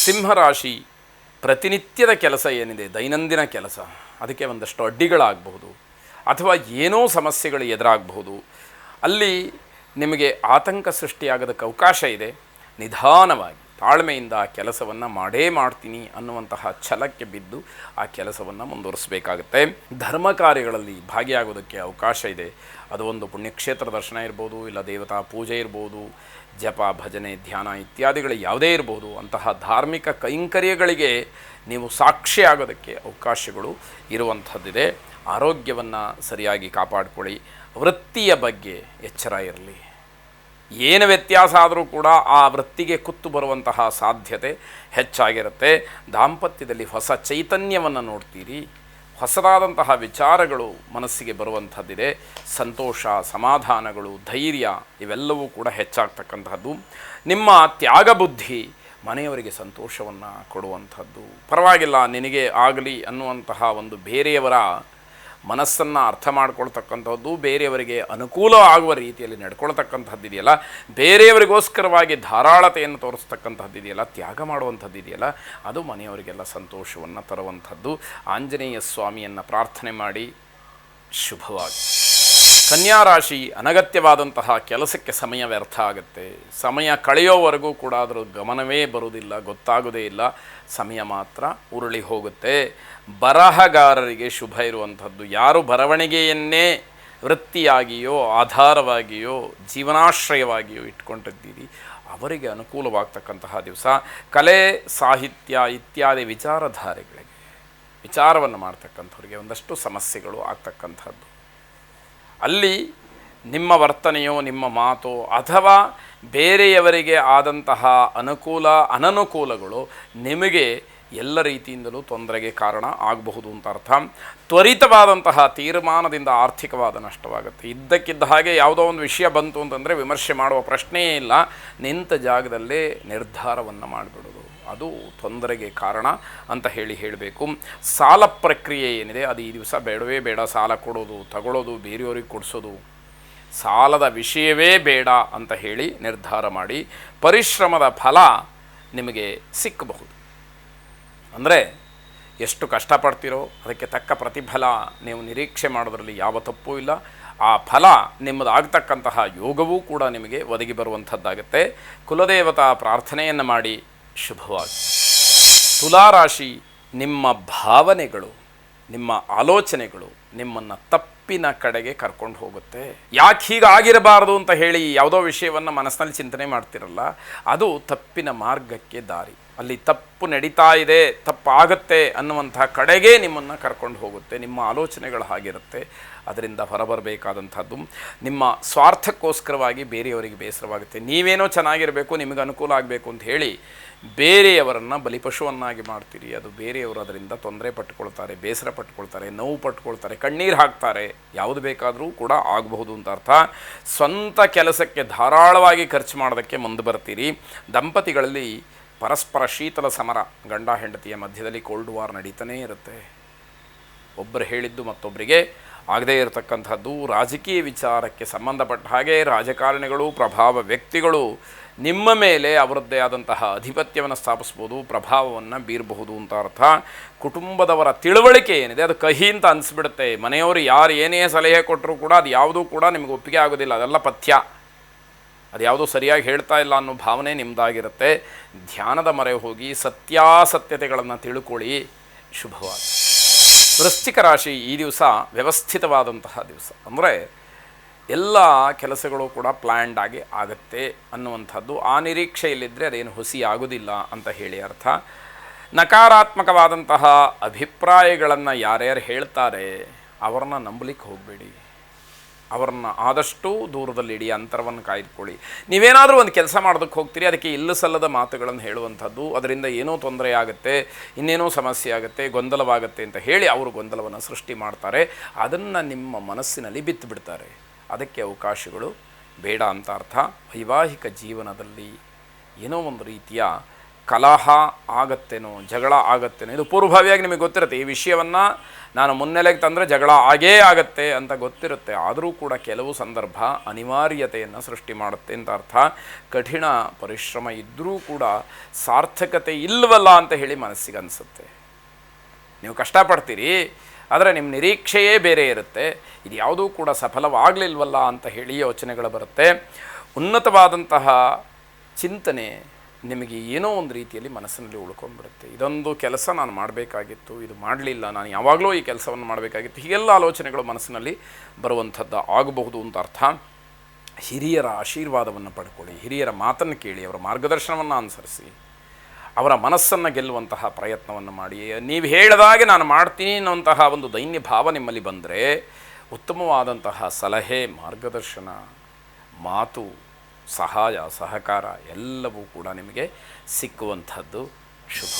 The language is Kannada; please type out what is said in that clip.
ಸಿಂಹರಾಶಿ ಪ್ರತಿನಿತ್ಯದ ಕೆಲಸ ಏನಿದೆ, ದೈನಂದಿನ ಕೆಲಸ, ಅದಕ್ಕೆ ಒಂದಷ್ಟು ಅಡ್ಡಿಗಳಾಗಬಹುದು ಅಥವಾ ಏನೋ ಸಮಸ್ಯೆಗಳು ಎದುರಾಗಬಹುದು. ಅಲ್ಲಿ ನಿಮಗೆ ಆತಂಕ ಸೃಷ್ಟಿಯಾಗೋದಕ್ಕೆ ಅವಕಾಶ ಇದೆ. ನಿಧಾನವಾಗಿ ತಾಳ್ಮೆಯಿಂದ ಆ ಕೆಲಸವನ್ನು ಮಾಡೇ ಮಾಡ್ತೀನಿ ಅನ್ನುವಂತಹ ಛಲಕ್ಕೆ ಬಿದ್ದು ಆ ಕೆಲಸವನ್ನು ಮುಂದುವರಿಸಬೇಕಾಗುತ್ತೆ. ಧರ್ಮ ಕಾರ್ಯಗಳಲ್ಲಿ ಭಾಗಿಯಾಗೋದಕ್ಕೆ ಅವಕಾಶ ಇದೆ. ಅದು ಒಂದು ಪುಣ್ಯಕ್ಷೇತ್ರ ದರ್ಶನ ಇರ್ಬೋದು, ಇಲ್ಲ ದೇವತಾ ಪೂಜೆ ಇರ್ಬೋದು, ಜಪ, ಭಜನೆ, ಧ್ಯಾನ ಇತ್ಯಾದಿಗಳು ಯಾವುದೇ ಇರ್ಬೋದು. ಅಂತಹ ಧಾರ್ಮಿಕ ಕೈಂಕರ್ಯಗಳಿಗೆ ನೀವು ಸಾಕ್ಷಿಯಾಗೋದಕ್ಕೆ ಅವಕಾಶಗಳು ಇರುವಂಥದ್ದಿದೆ. ಆರೋಗ್ಯವನ್ನು ಸರಿಯಾಗಿ ಕಾಪಾಡಿಕೊಳ್ಳಿ. ವೃತ್ತಿಯ ಬಗ್ಗೆ ಎಚ್ಚರ ಇರಲಿ. ಏನು ವ್ಯತ್ಯಾಸ ಆದರೂ ಕೂಡ ಆ ವೃತ್ತಿಗೆ ಕುತ್ತು ಬರುವಂತಹ ಸಾಧ್ಯತೆ ಹೆಚ್ಚಾಗಿರುತ್ತೆ. ದಾಂಪತ್ಯದಲ್ಲಿ ಹೊಸ ಚೈತನ್ಯವನ್ನು ನೋಡ್ತೀರಿ. ಹೊಸದಾದಂತಹ ವಿಚಾರಗಳು ಮನಸ್ಸಿಗೆ ಬರುವಂಥದ್ದಿದೆ. ಸಂತೋಷ, ಸಮಾಧಾನಗಳು, ಧೈರ್ಯ ಇವೆಲ್ಲವೂ ಕೂಡ ಹೆಚ್ಚಾಗ್ತಕ್ಕಂಥದ್ದು. ನಿಮ್ಮ ತ್ಯಾಗ ಬುದ್ಧಿ ಮನೆಯವರಿಗೆ ಸಂತೋಷವನ್ನು ಕೊಡುವಂಥದ್ದು. ಪರವಾಗಿಲ್ಲ ನಿನಗೆ ಆಗಲಿ ಅನ್ನುವಂತಹ ಒಂದು ಬೇರೆಯವರ ಮನಸ್ಸನ್ನು ಅರ್ಥ ಮಾಡ್ಕೊಳ್ತಕ್ಕಂಥದ್ದು, ಬೇರೆಯವರಿಗೆ ಅನುಕೂಲ ಆಗುವ ರೀತಿಯಲ್ಲಿ ನಡ್ಕೊಳ್ತಕ್ಕಂಥದ್ದಿದೆಯಲ್ಲ, ಬೇರೆಯವರಿಗೋಸ್ಕರವಾಗಿ ಧಾರಾಳತೆಯನ್ನು ತೋರಿಸ್ತಕ್ಕಂಥದ್ದಿದೆಯಲ್ಲ, ತ್ಯಾಗ ಮಾಡುವಂಥದ್ದಿದೆಯಲ್ಲ, ಅದು ಮನೆಯವರಿಗೆಲ್ಲ ಸಂತೋಷವನ್ನು ತರುವಂಥದ್ದು. ಆಂಜನೇಯ ಸ್ವಾಮಿಯನ್ನು ಪ್ರಾರ್ಥನೆ ಮಾಡಿ. ಶುಭವಾಗಿ. ಕನ್ಯಾ ರಾಶಿ ಅನಗತ್ಯವಾದಂತಹ ಕೆಲಸಕ್ಕೆ ಸಮಯ ವ್ಯರ್ಥ ಆಗುತ್ತೆ. ಸಮಯ ಕಳೆಯೋವರೆಗೂ ಕೂಡ ಅದರ ಗಮನವೇ ಬರುವುದಿಲ್ಲ, ಗೊತ್ತಾಗೋದೇ ಇಲ್ಲ. ಸಮಯ ಮಾತ್ರ ಉರುಳಿ ಹೋಗುತ್ತೆ. ಬರಹಗಾರರಿಗೆ ಶುಭ ಇರುವಂಥದ್ದು. ಯಾರು ಬರವಣಿಗೆಯನ್ನೇ ವೃತ್ತಿಯಾಗಿಯೋ ಆಧಾರವಾಗಿಯೋ ಜೀವನಾಶ್ರಯವಾಗಿಯೋ ಇಟ್ಕೊಂಡಿದ್ದೀರಿ ಅವರಿಗೆ ಅನುಕೂಲವಾಗ್ತಕ್ಕಂತಹ ದಿವಸ. ಕಲೆ, ಸಾಹಿತ್ಯ ಇತ್ಯಾದಿ ವಿಚಾರಧಾರೆಗಳಿಗೆ, ವಿಚಾರವನ್ನು ಮಾಡ್ತಕ್ಕಂಥವ್ರಿಗೆ ಒಂದಷ್ಟು ಸಮಸ್ಯೆಗಳು ಆಗ್ತಕ್ಕಂಥದ್ದು. ಅಲ್ಲಿ ನಿಮ್ಮ ವರ್ತನೆಯೋ, ನಿಮ್ಮ ಮಾತೋ ಅಥವಾ ಬೇರೆಯವರಿಗೆ ಆದಂತಹ ಅನುಕೂಲ ಅನನುಕೂಲಗಳು ನಿಮಗೆ ಎಲ್ಲ ರೀತಿಯಿಂದಲೂ ತೊಂದರೆಗೆ ಕಾರಣ ಆಗಬಹುದು ಅಂತ ಅರ್ಥ. ತ್ವರಿತವಾದಂತಹ ತೀರ್ಮಾನದಿಂದ ಆರ್ಥಿಕವಾದ ನಷ್ಟವಾಗುತ್ತೆ. ಇದ್ದಕ್ಕಿದ್ದ ಹಾಗೆ ಯಾವುದೋ ಒಂದು ವಿಷಯ ಬಂತು ಅಂತಂದರೆ ವಿಮರ್ಶೆ ಮಾಡುವ ಪ್ರಶ್ನೆಯೇ ಇಲ್ಲ. ನಿಂತ ಜಾಗದಲ್ಲೇ ನಿರ್ಧಾರವನ್ನು ಮಾಡಿಬಿಡೋದು, ಅದು ತೊಂದರೆಗೆ ಕಾರಣ ಅಂತ ಹೇಳಬೇಕು. ಸಾಲ ಪ್ರಕ್ರಿಯೆ ಏನಿದೆ ಅದು ಈ ದಿವಸ ಬೇಡವೇ ಬೇಡ. ಸಾಲ ಕೊಡೋದು, ತಗೊಳ್ಳೋದು, ಬೇರೆಯವರಿಗೆ ಕೊಡಿಸೋದು, ಸಾಲದ ವಿಷಯವೇ ಬೇಡ ಅಂತ ಹೇಳಿ ನಿರ್ಧಾರ ಮಾಡಿ. ಪರಿಶ್ರಮದ ಫಲ ನಿಮಗೆ ಸಿಕ್ಕಬಹುದು. ಅಂದರೆ ಎಷ್ಟು ಕಷ್ಟಪಡ್ತೀರೋ ಅದಕ್ಕೆ ತಕ್ಕ ಪ್ರತಿಫಲ ನೀವು ನಿರೀಕ್ಷೆ ಮಾಡೋದರಲ್ಲಿ ಯಾವ ತಪ್ಪೂ ಇಲ್ಲ. ಆ ಫಲ ನಿಮ್ಮದಾಗತಕ್ಕಂತಹ ಯೋಗವೂ ಕೂಡ ನಿಮಗೆ ಒದಗಿ ಬರುವಂಥದ್ದಾಗುತ್ತೆ. ಕುಲದೇವತಾ ಪ್ರಾರ್ಥನೆಯನ್ನು ಮಾಡಿ. ಶುಭವಾಗಿ. ತುಲಾರಾಶಿ, ನಿಮ್ಮ ಭಾವನೆಗಳು, ನಿಮ್ಮ ಆಲೋಚನೆಗಳು ನಿಮ್ಮನ್ನು ತಪ್ಪಿನ ಕಡೆಗೆ ಕರ್ಕೊಂಡು ಹೋಗುತ್ತೆ. ಯಾಕೆ ಹೀಗಾಗಿರಬಾರ್ದು ಅಂತ ಹೇಳಿ ಯಾವುದೋ ವಿಷಯವನ್ನು ಮನಸ್ಸಿನಲ್ಲಿ ಚಿಂತನೆ ಮಾಡ್ತಿರಲ್ಲ, ಅದು ತಪ್ಪಿನ ಮಾರ್ಗಕ್ಕೆ ದಾರಿ. ಅಲ್ಲಿ ತಪ್ಪು ನಡೀತಾ ಇದೆ, ತಪ್ಪಾಗತ್ತೆ ಅನ್ನುವಂತಹ ಕಡೆಗೆ ನಿಮ್ಮನ್ನು ಕರ್ಕೊಂಡು ಹೋಗುತ್ತೆ. ನಿಮ್ಮ ಆಲೋಚನೆಗಳು ಹಾಗಿರುತ್ತೆ. ಅದರಿಂದ ಹೊರಬರಬೇಕಾದಂಥದ್ದು. ನಿಮ್ಮ ಸ್ವಾರ್ಥಕ್ಕೋಸ್ಕರವಾಗಿ ಬೇರೆಯವರಿಗೆ ಬೇಸರವಾಗುತ್ತೆ. ನೀವೇನೋ ಚೆನ್ನಾಗಿರಬೇಕು, ನಿಮಗೆ ಅನುಕೂಲ ಆಗಬೇಕು ಅಂತ ಹೇಳಿ ಬೇರೆಯವರನ್ನು ಬಲಿಪಶುವನ್ನಾಗಿ ಮಾಡ್ತೀರಿ. ಅದು ಬೇರೆಯವರು ಅದರಿಂದ ತೊಂದರೆ ಪಟ್ಟುಕೊಳ್ತಾರೆ, ಬೇಸರ ಪಟ್ಟುಕೊಳ್ತಾರೆ, ನೋವು ಪಟ್ಟುಕೊಳ್ತಾರೆ, ಕಣ್ಣೀರು ಹಾಕ್ತಾರೆ. ಯಾವುದು ಬೇಕಾದರೂ ಕೂಡ ಆಗಬಹುದು ಅಂತ ಅರ್ಥ. ಸ್ವಂತ ಕೆಲಸಕ್ಕೆ ಧಾರಾಳವಾಗಿ ಖರ್ಚು ಮಾಡೋದಕ್ಕೆ ಮುಂದೆ ಬರ್ತೀರಿ. ದಂಪತಿಗಳಲ್ಲಿ ಪರಸ್ಪರ ಶೀತಲ ಸಮರ, ಗಂಡ ಹೆಂಡತಿಯ ಮಧ್ಯದಲ್ಲಿ ಕೋಲ್ಡ್ ವಾರ್ ನಡೀತಾನೇ ಇರುತ್ತೆ. ಒಬ್ಬರು ಹೇಳಿದ್ದು ಮತ್ತೊಬ್ಬರಿಗೆ ಆಗದೇ ಇರತಕ್ಕಂಥದ್ದು. ರಾಜಕೀಯ ವಿಚಾರಕ್ಕೆ ಸಂಬಂಧಪಟ್ಟ ಹಾಗೆ ರಾಜಕಾರಣಿಗಳು, ಪ್ರಭಾವ ವ್ಯಕ್ತಿಗಳು ನಿಮ್ಮ ಮೇಲೆ ಅವರದ್ದೇ ಆದಂತಹ ಅಧಿಪತ್ಯವನ್ನು ಸ್ಥಾಪಿಸ್ಬೋದು, ಪ್ರಭಾವವನ್ನು ಬೀರಬಹುದು ಅಂತ ಅರ್ಥ. ಕುಟುಂಬದವರ ತಿಳುವಳಿಕೆ ಏನಿದೆ ಅದು ಕಹಿ ಅಂತ ಅನಿಸ್ಬಿಡುತ್ತೆ. ಮನೆಯವರು ಯಾರು ಏನೇ ಸಲಹೆ ಕೊಟ್ಟರೂ ಕೂಡ ಅದು ಯಾವುದೂ ಕೂಡ ನಿಮಗೆ ಒಪ್ಪಿಗೆ ಆಗೋದಿಲ್ಲ. ಅದೆಲ್ಲ ಪಥ್ಯ, ಅದು ಯಾವುದೂ ಸರಿಯಾಗಿ ಹೇಳ್ತಾ ಇಲ್ಲ ಅನ್ನೋ ಭಾವನೆ ನಿಮ್ಮದಾಗಿರುತ್ತೆ. ಧ್ಯಾನದ ಮೊರೆ ಹೋಗಿ ಸತ್ಯಾಸತ್ಯತೆಗಳನ್ನು ತಿಳ್ಕೊಳ್ಳಿ. ಶುಭವಾಗಿ. ವೃಶ್ಚಿಕ ರಾಶಿ, ಈ ದಿವಸ ವ್ಯವಸ್ಥಿತವಾದಂತಹ ದಿವಸ. ಅಂದರೆ ಎಲ್ಲ ಕೆಲಸಗಳು ಕೂಡ ಪ್ಲ್ಯಾಂಡ್ ಆಗಿ ಆಗುತ್ತೆ ಅನ್ನುವಂಥದ್ದು. ಆ ನಿರೀಕ್ಷೆಯಲ್ಲಿದ್ದರೆ ಅದೇನು ಹುಸಿ ಆಗೋದಿಲ್ಲ ಅಂತ ಹೇಳಿ ಅರ್ಥ. ನಕಾರಾತ್ಮಕವಾದಂತಹ ಅಭಿಪ್ರಾಯಗಳನ್ನು ಯಾರ್ಯಾರು ಹೇಳ್ತಾರೆ ಅವ್ರನ್ನ ನಂಬಲಿಕ್ಕೆ ಹೋಗಬೇಡಿ. ಅವ್ರನ್ನ ಆದಷ್ಟು ದೂರದಲ್ಲಿಡಿ, ಅಂತರವನ್ನು ಕಾಯ್ದುಕೊಳ್ಳಿ. ನೀವೇನಾದರೂ ಒಂದು ಕೆಲಸ ಮಾಡೋದಕ್ಕೆ ಹೋಗ್ತೀರಿ, ಅದಕ್ಕೆ ಇಲ್ಲ ಸಲ್ಲದ ಮಾತುಗಳನ್ನು ಹೇಳುವಂಥದ್ದು, ಅದರಿಂದ ಏನೋ ತೊಂದರೆ ಆಗುತ್ತೆ, ಇನ್ನೇನೋ ಸಮಸ್ಯೆ ಆಗುತ್ತೆ, ಗೊಂದಲವಾಗುತ್ತೆ ಅಂತ ಹೇಳಿ ಅವರು ಗೊಂದಲವನ್ನು ಸೃಷ್ಟಿ ಮಾಡ್ತಾರೆ. ಅದನ್ನು ನಿಮ್ಮ ಮನಸ್ಸಿನಲ್ಲಿ ಬಿತ್ತು ಬಿಡ್ತಾರೆ. ಅದಕ್ಕೆ ಅವಕಾಶಗಳು ಬೇಡ ಅಂತ ಅರ್ಥ. ವೈವಾಹಿಕ ಜೀವನದಲ್ಲಿ ಏನೋ ಒಂದು ರೀತಿಯ ಕಲಹ ಆಗತ್ತೇನೋ, ಜಗಳ ಆಗತ್ತೇನೋ, ಇದು ಪೂರ್ವಭಾವಿಯಾಗಿ ನಿಮಗೆ ಗೊತ್ತಿರುತ್ತೆ. ಈ ವಿಷಯವನ್ನು ನಾನು ಮುನ್ನೆಲೆಗೆ ತಂದರೆ ಜಗಳ ಆಗೇ ಆಗತ್ತೆ ಅಂತ ಗೊತ್ತಿರುತ್ತೆ. ಆದರೂ ಕೂಡ ಕೆಲವು ಸಂದರ್ಭ ಅನಿವಾರ್ಯತೆಯನ್ನು ಸೃಷ್ಟಿ ಮಾಡುತ್ತೆ ಅಂತ ಅರ್ಥ. ಕಠಿಣ ಪರಿಶ್ರಮ ಇದ್ದರೂ ಕೂಡ ಸಾರ್ಥಕತೆ ಇಲ್ಲವಲ್ಲ ಅಂತ ಹೇಳಿ ಮನಸ್ಸಿಗೆ ಅನಿಸುತ್ತೆ. ನೀವು ಕಷ್ಟಪಡ್ತೀರಿ, ಆದರೆ ನಿಮ್ಮ ನಿರೀಕ್ಷೆಯೇ ಬೇರೆ ಇರುತ್ತೆ. ಇದು ಯಾವುದೂ ಕೂಡ ಸಫಲವಾಗಲಿಲ್ವಲ್ಲ ಅಂತ ಹೇಳಿ ಯೋಚನೆಗಳು ಬರುತ್ತೆ. ಉನ್ನತವಾದಂತಹ ಚಿಂತನೆ ನಿಮಗೆ ಏನೋ ಒಂದು ರೀತಿಯಲ್ಲಿ ಮನಸ್ಸಿನಲ್ಲಿ ಉಳ್ಕೊಂಡ್ಬಿಡುತ್ತೆ. ಇದೊಂದು ಕೆಲಸ ನಾನು ಮಾಡಬೇಕಾಗಿತ್ತು, ಇದು ಮಾಡಲಿಲ್ಲ, ನಾನು ಯಾವಾಗಲೂ ಈ ಕೆಲಸವನ್ನು ಮಾಡಬೇಕಾಗಿತ್ತು, ಹೀಗೆಲ್ಲ ಆಲೋಚನೆಗಳು ಮನಸ್ಸಿನಲ್ಲಿ ಬರುವಂಥದ್ದು ಆಗಬಹುದು ಅಂತ ಅರ್ಥ. ಹಿರಿಯರ ಆಶೀರ್ವಾದವನ್ನು ಪಡ್ಕೊಳ್ಳಿ, ಹಿರಿಯರ ಮಾತನ್ನು ಕೇಳಿ, ಅವರ ಮಾರ್ಗದರ್ಶನವನ್ನು ಅನುಸರಿಸಿ, ಅವರ ಮನಸ್ಸನ್ನು ಗೆಲ್ಲುವಂತಹ ಪ್ರಯತ್ನವನ್ನು ಮಾಡಿ. ನೀವು ಹೇಳಿದಾಗೆ ನಾನು ಮಾಡ್ತೀನಿ ಅನ್ನುವಂತಹ ಒಂದು ದೈನ್ಯ ಭಾವ ನಿಮ್ಮಲ್ಲಿ ಬಂದರೆ ಉತ್ತಮವಾದಂತಹ ಸಲಹೆ, ಮಾರ್ಗದರ್ಶನ, ಮಾತು, ಸಹಾಯ, ಸಹಕಾರ ಎಲ್ಲವೂ ಕೂಡ ನಿಮಗೆ ಸಿಕ್ಕುವಂಥದ್ದು ಶುಭ.